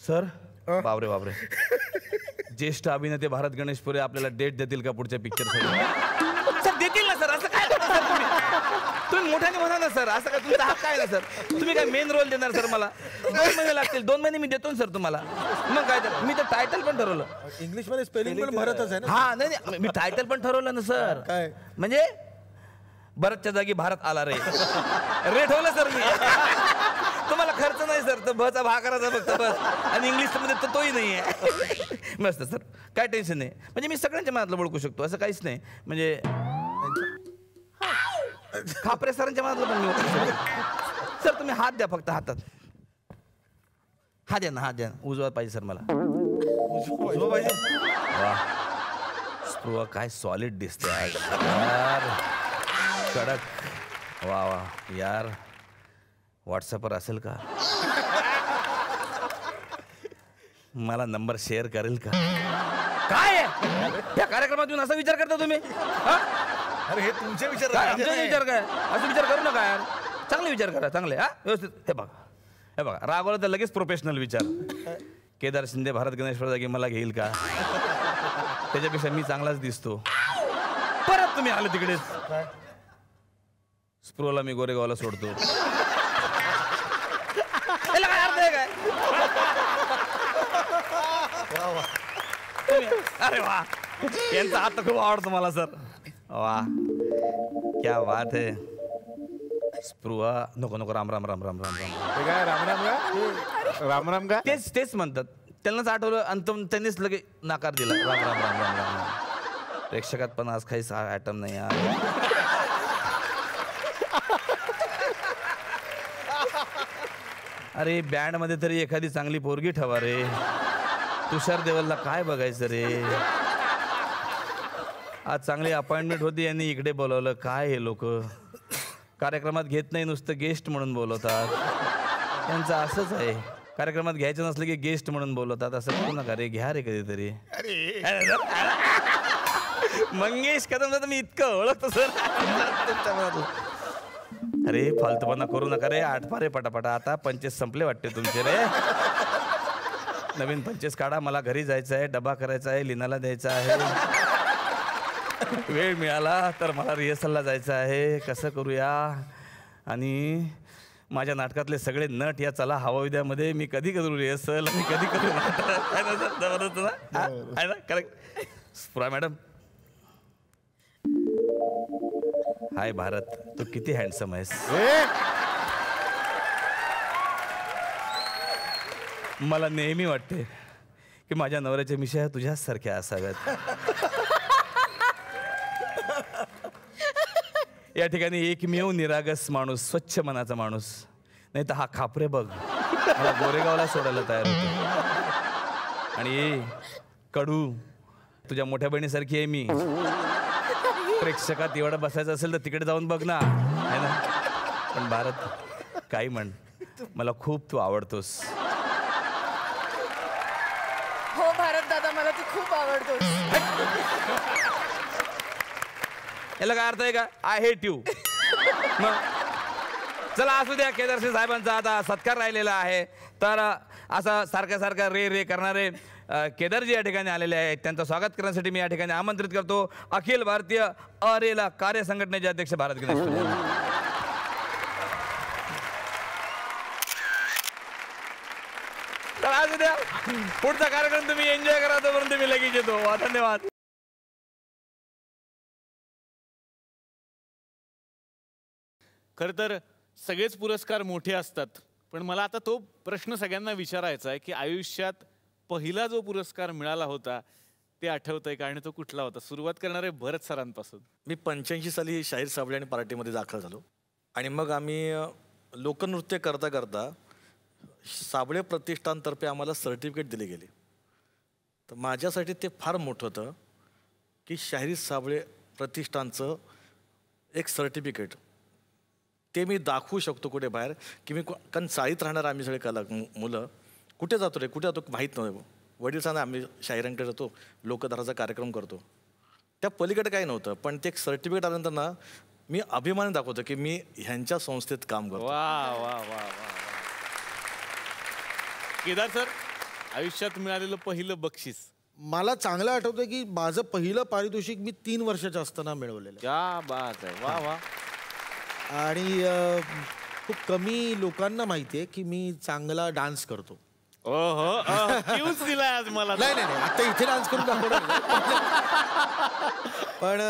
सर. बापरे ज्येष्ठ अभिनेते भारत गणेशपुरे आपल्याला डेट देतील का पुढच्या पिक्चरसाठी. सर देतील ना सर. असं काय तुम्ही मोठ्याने म्हणा ना सर. असं काय तुमचा हक्क आहे ना सर. तुम्ही काय मेन रोल देणार सर मला. 2 महिने लागतील. 2 महिने मी देतो ना सर तुम्हाला. मग काय तर मी तर टायटल पण ठरवलं. इंग्लिश मध्ये स्पेलिंग पण भरतच आहे ना. हा नाही मी टायटल पण ठरवलं ना सर. काय म्हणजे भरतच्या जागी भारत आला रे. रे ठेवलं सर मी. तुम्हाला खर्च नाही सर. तर भचा भा करायचा फक्त बस. आणि इंग्लिश मध्ये तर तोही नाही आहे. मस्त सर काय टेन्शन नाही. म्हणजे मी सगळ्यांच्या मनातलं ओळखू शकतो असं काहीच नाही. म्हणजे खापरे सरांच्या मनातलं पण मी ओळखू शकतो सर. तुम्ही हात द्या फक्त. हातात हात द्या ना. हात द्या. उजवा पाहिजे सर मला. उजवा पाहिजे. स्पृहा काय सॉलिड दिसते आज यार, कडक. वा वा यार, व्हॉट्सअपवर असेल का? मला नंबर शेअर करेल का? काय या कार्यक्रमात येऊन असा विचार करता तुम्ही? अरे हे तुमचे विचार काय आहेत. आमचे विचार काय? असं विचार करू नका यार, चांगले विचार करा, चांगले. हा व्यवस्थित. हे बघा रागवलं तर लगेच प्रोफेशनल विचार. केदार शिंदे भारत गणेश जागी मला घेईल का? त्याच्यापेक्षा मी चांगलाच दिसतो. परत तुम्ही आले तिकडेच. स्पृहाला मी गोरेगावला सोडतो. याला काय अर्थ आहे काय? अरे वा, यांचा हात तर खूप आवडतो मला सर. वा क्या बात है. स्पृहा नको नको, राम राम राम राम राम राम. हे काय रामराम का? रामराम का? तेच म्हणतात. त्यांनाच आठवलं आणि त्यांनीच लगे नकार दिला. राम राम राम राम राम. प्रेक्षकात पण आज काही आयटम नाही यार. अरे बँड मध्ये तरी एखादी चांगली पोरगी ठेवा रे. तुषार देवलला काय बघायचं रे. आज चांगली अपॉइंटमेंट होती, यांनी इकडे बोलवलं. काय हे लोक कार्यक्रमात घेत नाही, नुसतं गेस्ट म्हणून बोलवतात. त्यांचं असंच आहे, कार्यक्रमात घ्यायचं नसलं की गेस्ट म्हणून बोलवतात. असं करू नका रे, घ्या रे कधीतरी. मंगेश कदम मी इतकं ओळखतो सर तुमच्या. अरे फालतूपणा करू नका रे. आठपारे पटापटा. आता पंचेस संपले वाटते तुमचे रे. नवीन पंचेस काढा. मला घरी जायचं आहे, डबा करायचा आहे, लिनाला द्यायचा आहे. वेळ मिळाला तर मला रिहर्सलला जायचं आहे. कसं करूया? आणि माझ्या नाटकातले सगळे नट या चला हवा विद्यामध्ये. मी कधी करू रिहर्सल आणि कधी करू नाटक. आहे ना सर? जबरदस्त ना? आहे ना? करेक्ट. स्पृहा मॅडम. हाय भारत, तू किती हँडसम आहेस. मला नेहमी वाटते की माझ्या नवऱ्याच्या मिशा तुझ्याच सारख्या असाव्यात. या ठिकाणी एकमेव निरागस माणूस, स्वच्छ मनाचा माणूस. नाही तर हा खापरे बघ मला गोरेगावला सोडायला तयार होतो. आणि कडू, तुझ्या मोठ्या बहिणीसारखी आहे मी. प्रेक्षकात एवढं बसायचं असेल तर तिकडे जाऊन बघ ना, है ना? पण भारत, काही म्हण, मला खूप तू आवडतोस. हो भारत दादा, मला तू खूप आवडतोस. याला काय अर्थ आहे का? I hate you. मग चला असू द्या. केदारसिंह साहेबांचा आता सत्कार राहिलेला आहे, तर असं सारखं रे रे करणारे केदारजी या ठिकाणी आलेले आहेत. त्यांचं स्वागत करण्यासाठी मी या ठिकाणी आमंत्रित करतो अखिल भारतीय अरेला कार्य संघटनेचे अध्यक्ष भारत गणेश. तर असू द्या, पुढचा कार्यक्रम तुम्ही एन्जॉय करा, तोपर्यंत मी लगेच येतो. धन्यवाद. खरं तर सगळेच पुरस्कार मोठे असतात, पण मला आता तो प्रश्न सगळ्यांना विचारायचा आहे की आयुष्यात पहिला जो पुरस्कार मिळाला होता ते आठवतंय का, आणि तो कुठला होता? सुरुवात करणारे भरत सरांपासून. मी 85 साली शाहीर साबळे आणि पार्टीमध्ये दाखल झालो. आणि मग आम्ही लोकनृत्य करता करता साबळे प्रतिष्ठानतर्फे आम्हाला सर्टिफिकेट दिले गेले. तर माझ्यासाठी ते फार मोठं होतं की शाहीर साबळे प्रतिष्ठानचं एक सर्टिफिकेट ते मी दाखवू शकतो कुठे बाहेर, की मी कारण चाळीत राहणार आम्ही सगळे मुलं कुठे जातो रे, कुठे जातो माहीत नव्हतं. वडील सांगा आम्ही शाहिरांकडे जातो, लोकधाराचा कार्यक्रम करतो. त्या पलीकडे काही नव्हतं, पण ते एक सर्टिफिकेट आल्यानंतर ना मी अभिमान दाखवतो की मी ह्यांच्या संस्थेत काम करतो. वा वा वा वा. केदार सर, आयुष्यात मिळालेलं पहिलं बक्षीस? मला चांगलं आठवतं की माझं पहिलं पारितोषिक मी 3 वर्षाचं असताना मिळवलेलं. क्या बात आहे. वा वा. आणि खूप कमी लोकांना माहिती आहे की मी चांगला डान्स करतो. क्यूज दिलाय आज मला. नाही नाही नाही, आता इथे डान्स करून दाखवणार. पण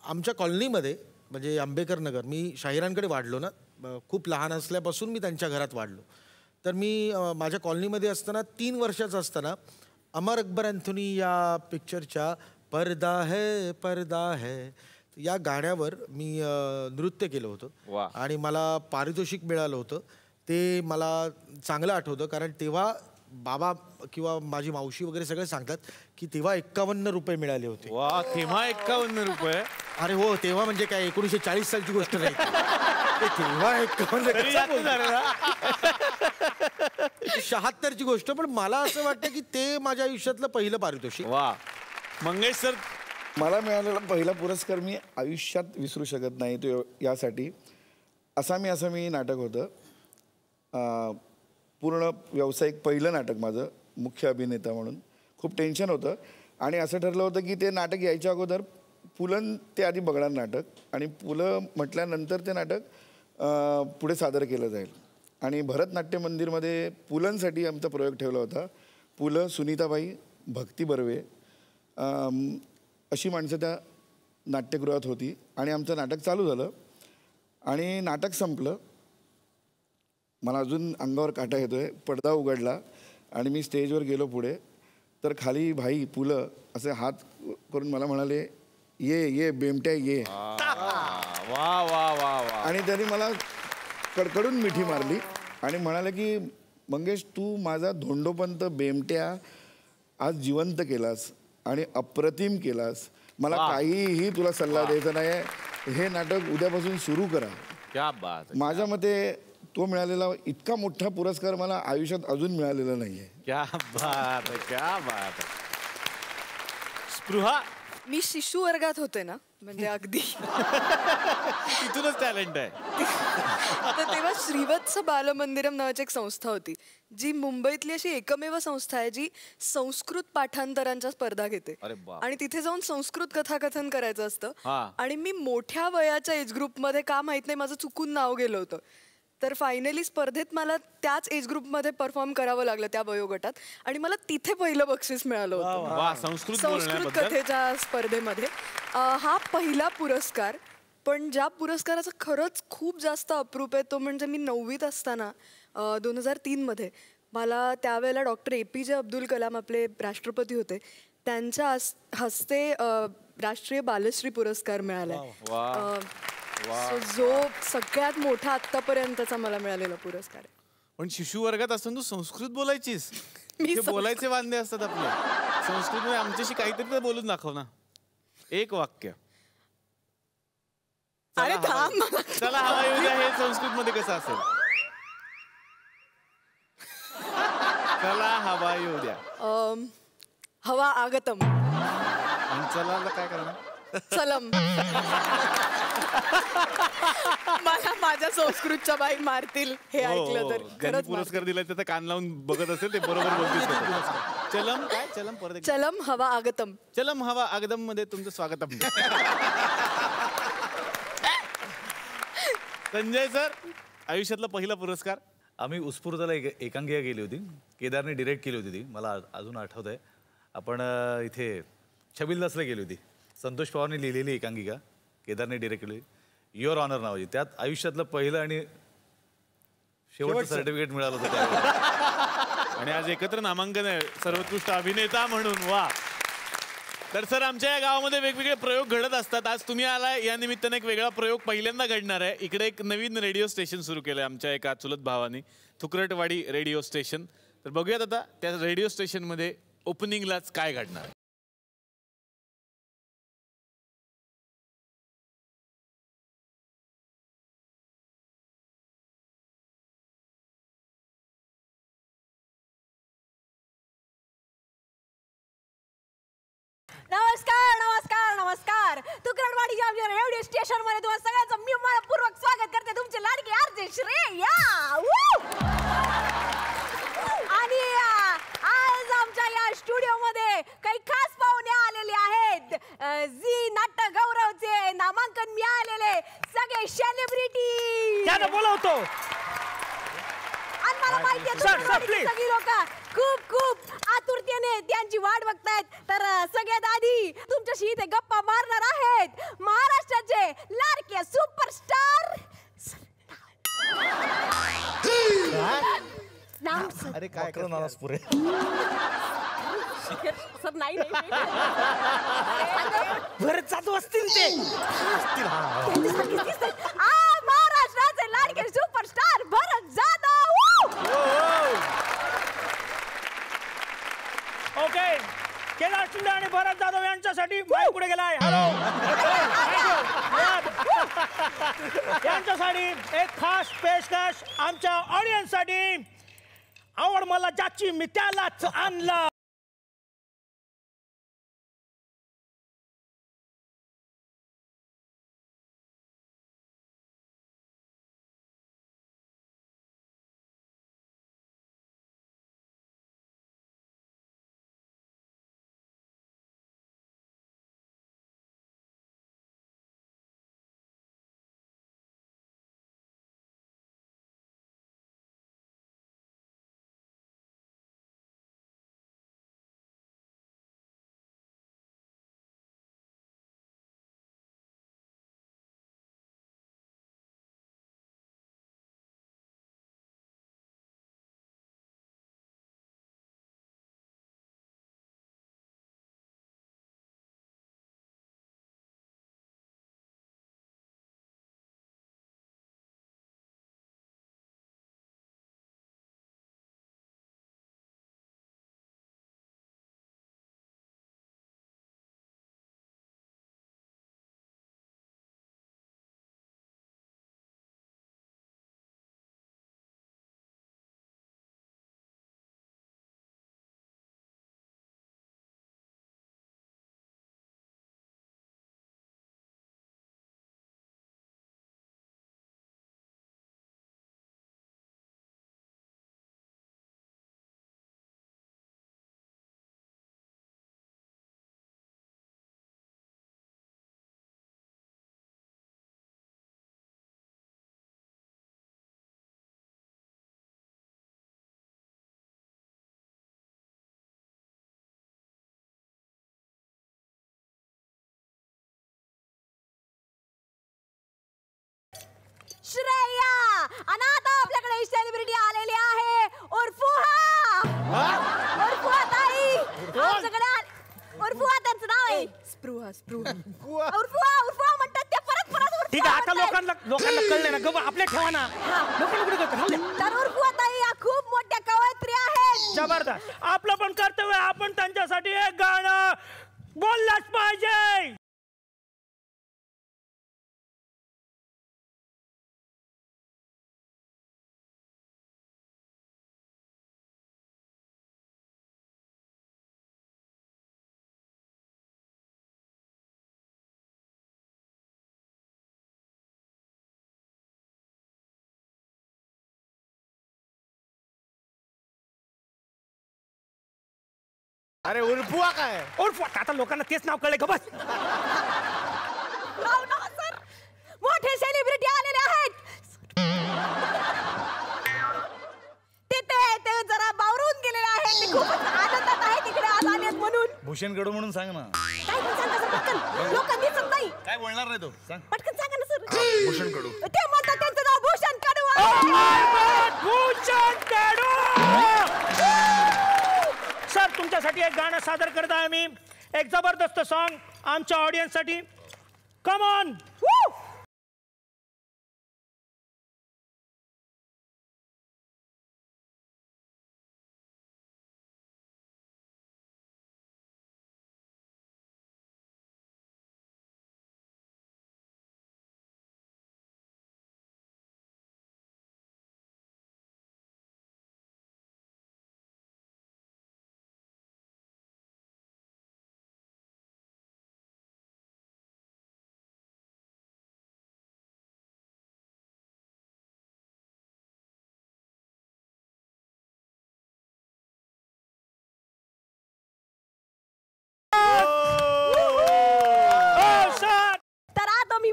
आमच्या कॉलनीमध्ये म्हणजे आंबेकर नगर, मी शाहिरांकडे वाढलो ना, खूप लहान असल्यापासून मी त्यांच्या घरात वाढलो. तर मी माझ्या कॉलनीमध्ये असताना 3 वर्षाचा असताना अमर अकबर अँथोनी या पिक्चरच्या पर्दा है या गाण्यावर मी नृत्य केलं होतं आणि मला पारितोषिक मिळालं होतं. ते मला चांगलं आठवतं कारण तेव्हा बाबा किंवा माझी मावशी वगैरे सगळे सांगतात की तेव्हा 51 रुपये मिळाले होते. वा, तेव्हा 51 रुपये. अरे हो, तेव्हा म्हणजे काय 1940 सालची गोष्ट नाही. तेव्हा 76 ची गोष्ट. पण मला असं वाटतं की ते माझ्या आयुष्यातलं पहिलं पारितोषिक. वा, मंगेश सर. मला मिळालेला पहिला पुरस्कार मी आयुष्यात विसरू शकत नाही. तो यासाठी असं मी नाटक होतं, पूर्ण व्यावसायिक पहिलं नाटक माझं, मुख्य अभिनेता म्हणून. खूप टेन्शन होतं आणि असं ठरलं होतं की ते नाटक यायच्या अगोदर पुलन ते आधी बघणार नाटक, आणि पुलं म्हटल्यानंतर ते नाटक पुढे सादर केलं जाईल. आणि भरतनाट्य मंदिरमध्ये पुलंसाठी आमचा प्रयोग ठेवला होता. पुलं, सुनीताबाई, भक्ती बर्वे अशी माणसं त्या नाट्यगृहात होती. आणि आमचं नाटक चालू झालं आणि नाटक संपलं. मला अजून अंगावर काटा येतोय. पडदा उघडला आणि मी स्टेजवर गेलो पुढे, तर खाली भाई पुलं असे हात करून मला म्हणाले, ये बेमट्या ये. वा वा वा वा. आणि त्यांनी मला कडकडून मिठी मारली आणि म्हणाले की मंगेश, तू माझा धोंडोपंत बेमट्या आज जिवंत केलास आणि अप्रतिम केलास. मला काहीही तुला सल्ला द्यायचा नाही. हे नाटक उद्यापासून सुरू करा. क्या बात. माझ्या मते तो मिळालेला इतका मोठा पुरस्कार मला आयुष्यात अजून मिळालेला नाहीये. क्या बात, क्या बात. स्पृहा. मी शिशु वर्गात होते ना, म्हणजे अगदी तिथूनच टॅलेंट आहे. तर तेव्हा श्रीवत्स बालमंदिरम नावाची एक संस्था होती, जी मुंबईतली अशी एकमेव संस्था आहे जी संस्कृत पाठांतरांच्या स्पर्धा घेते. आणि तिथे जाऊन संस्कृत कथाकथन करायचं असतं. आणि मी मोठ्या वयाच्या एज ग्रुपमध्ये का माहित नाही माझं चुकून नाव गेलं होतं. तर फायनली स्पर्धेत मला त्याच एज ग्रुपमध्ये परफॉर्म करावं लागलं त्या वयोगटात, आणि मला तिथे पहिलं बक्षीस मिळालं होतं संस्कृत कथेच्या स्पर्धेमध्ये. हा पहिला पुरस्कार. पण ज्या पुरस्काराचं खरंच खूप जास्त अप्रूप आहे तो म्हणजे मी 9वीत असताना 2003 मध्ये मला त्यावेळेला डॉक्टर APJ अब्दुल कलाम आपले राष्ट्रपती होते, त्यांच्या हस्ते राष्ट्रीय बालश्री पुरस्कार मिळाला. जो सगळ्यात मोठा आतापर्यंतचा मला मिळालेला पुरस्कार आहे. पण शिशु वर्गात असताना तू संस्कृत बोलायचीस? बोलायचे वांदे असतात आपले संस्कृत मध्ये. आमच्याशी काहीतरी तर बोलून दाखव ना, एक वाक्य. अरे थांब, चला हवा येऊ द्या हे संस्कृत मध्ये कसं असेल? चला हवा येऊ द्या. हवा आगतम. चला काय करणार? चलम. मला माझ्या संस्कृतच्या बाई मारतील हे ऐकलं तर खरंच. पुरस्कार दिला त्याचा कान लावून बघत असेल ते बरोबर बोलतील. चलम काय? चलम परत. चलम हवा आगतम. चलम हवा आगतम मध्ये तुमचं स्वागत आहे. संजय सर, आयुष्यातला पहिला पुरस्कार. आम्ही उत्स्फूर्तला एकांकिका केली होती, केदारने डिरेक्ट केली होती ती, मला अजून आठवत आहे. आपण इथे छबिलदासला गेली होती. संतोष पवारने लिहिलेली एकांकिका, केदारने डिरेक्ट केली, युअर ऑनर नावाची. त्यात आयुष्यातलं पहिलं आणि शेवटचं सर्टिफिकेट मिळालं होतं त्यावेळेला. आणि आज एकत्र नामांकन आहे सर्वोत्कृष्ट अभिनेता म्हणून. वा. तर सर, आमच्या या गावामध्ये वेगवेगळे प्रयोग घडत असतात. आज तुम्ही आलाय या निमित्ताने एक वेगळा प्रयोग पहिल्यांदा घडणार आहे. इकडे एक नवीन रेडिओ स्टेशन सुरू केलंय आमच्या एका चुलत भावाने, थुकरटवाडी रेडिओ स्टेशन. तर बघूयात आता त्या रेडिओ स्टेशनमध्ये ओपनिंगलाच काय घडणार आहे. नमस्कार नमस्कार नमस्कार. तुकरटवाडीच्या आमच्या रेडिओ स्टेशन मध्ये तुम्हाला सगळ्यांचं मी मनपूर्वक स्वागत करते. तुमचे लाडके आरजे श्रेया. आणि आज आमच्या या स्टुडिओ मध्ये काही खास पाहुणे आलेले आहेत. झी नाट्य गौरवचे नामांकन मिळालेले सगळे सेलिब्रिटी बोलवतो. आणि मला माहिती आहे सगळी लोक खूप खूप आतुरतेने त्यांची वाट बघतायत. तर सगळ्यात आधी तुमच्याशी इथे गप्पा मारणार आहेत महाराष्ट्राचे लाडके सुपरस्टार. अरे काय नाराज पुरे सर नाही भरत जाधव असतील ते. महाराष्ट्राचे लाडके सुपरस्टार भरत जाधव. ओके केदार शिंदे आणि भरत जाधव यांच्यासाठी माईक पुढे गेलाय. हॅलो यांच्यासाठी एक खास पेशकश आमच्या ऑडियन्ससाठी. आवड मला ज्याची मी त्यालाच आणलं. श्रेया आणि आता आपल्याकडे सेलिब्रिटी आलेली आहे उर्फुहा ताई आमच्याकडे उर्फुहा त्यांचं नाव आहे. उर्फुहा म्हणतात ते परत ठीक आहे. आता लोकांना कळले ना गप आपल्या ठेवा ना. तर उर्फुहा ताई या खूप मोठ्या कवयित्री आहेत. जबरदस्त. आपलं पण कर्तव्य आपण त्यांच्यासाठी एक गाणं बोललाच पाहिजे. अरे उर्फुआ काय उर्फुआ आता लोकांना तेच नाव कळले का बस. सर मोठे सेलिब्रिटी आलेले आहेत. ते जरा बावरून गेलेले आहेत. ते खूपच आनंदात आहेत तिकडे आज आलेत म्हणून. भूषण कडू म्हणून सांग ना. काय पण सांगा सर पटकन. लोकांना दिसत नाही. काय बोलणार नाही तो सांग. पटकन सांगा ना सर. भूषण कडू. ते म्हणतात त्यांचं नाव भूषण कडू आहे. भूषण कडू. सर तुमच्यासाठी एक गाणं सादर करत आहे मी. एक जबरदस्त सॉन्ग आमच्या ऑडियन्ससाठी. Come on.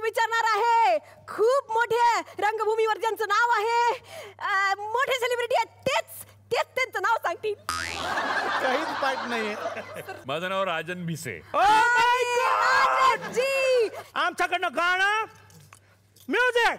विचारणार आहे. खूप मोठे रंगभूमीवर ज्यांचं नाव आहे, मोठे सेलिब्रिटी आहेत, तेच त्यांचं नाव सांगतील. काहीच पाठ नाहीये. माझं नाव राजन भिसे. आमच्याकडनं गाणं म्युझिक.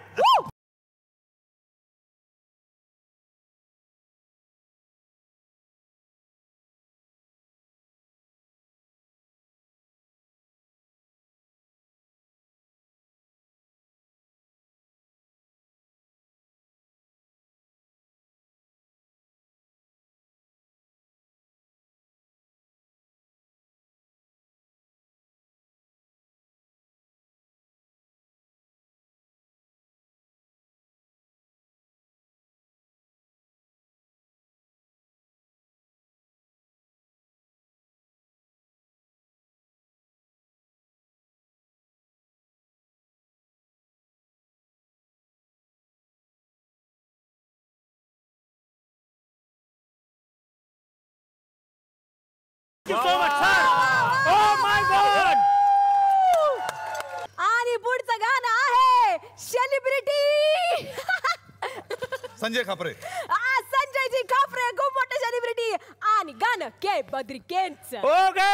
संजय खापरे. संजयजी खापरे खूप मोठे सेलिब्रिटी आणि गाणं के बद्री केंच. ओके.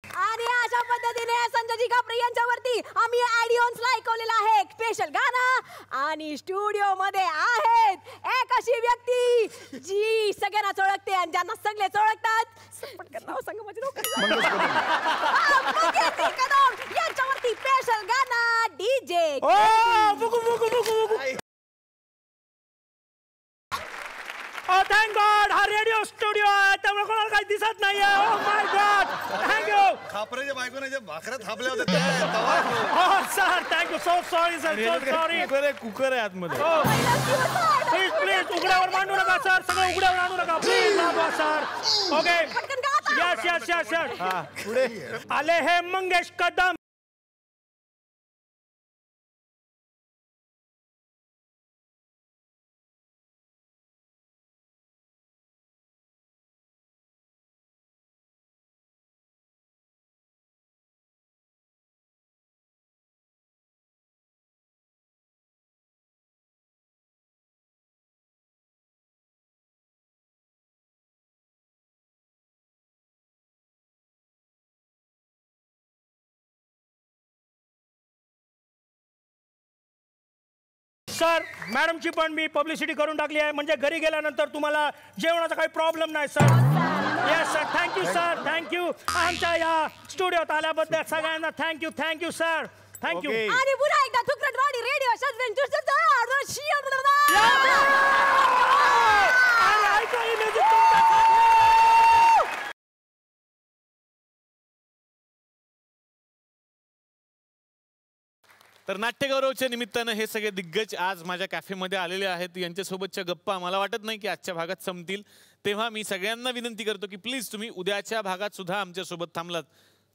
आणि अशा पद्धतीने संजयजी खापरे यांच्यावरती आम्ही ऑडियन्सला ऐकवलेलं आहे एक स्पेशल गाणं. आणि स्टुडिओ मध्ये आहेत एक अशी व्यक्ती जी सगळ्यांना ओळखते आणि ज्यांना सगळेच ओळखतात. पटकन नाव सांगा माझे कदम यांच्यावरती स्पेशल गाणं डीजे. थँक गॉड हा रेडिओ स्टुडिओ आहे त्यामुळे कोणाला काही दिसत नाहीये. Oh my God thank you. खापरेच्या बायकोने भाकऱ्या थापल्या होत्या. Sir thank you so sorry sir so sorry. Cooker आहे आतमध्ये. प्लीज प्लीज उघड्यावर मांडू नका सर सगळं उघड्यावर आणू नका प्लीज मागवा sir. Okay yes yes yes yes. पुढे आले हे मंगेश कदम. सर मॅडमची पण मी पब्लिसिटी करून टाकली आहे म्हणजे घरी गेल्यानंतर तुम्हाला जेवणाचा काही प्रॉब्लेम नाही sir. Yes sir thank you sir thank you. आमच्या या स्टुडिओत आल्याबद्दल सगळ्यांना थँक्यू सर थँक्यू. आणि पुन्हा एकदा थुकरटवाडी रेडिओ तर नाट्यगौरवच्या निमित्तानं हे सगळे दिग्गज आज माझ्या कॅफेमध्ये आलेले आहेत. यांच्यासोबतच्या गप्पा मला वाटत नाही की आजच्या भागात संपतील. तेव्हा मी सगळ्यांना विनंती करतो की प्लीज तुम्ही उद्याच्या भागात सुद्धा आमच्यासोबत थांबलात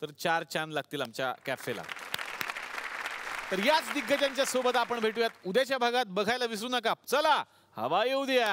तर 4 चांद लागतील आमच्या कॅफेला. तर याच दिग्गजांच्या सोबत आपण भेटूयात उद्याच्या भागात. बघायला विसरू नका. चला हवा येऊ द्या.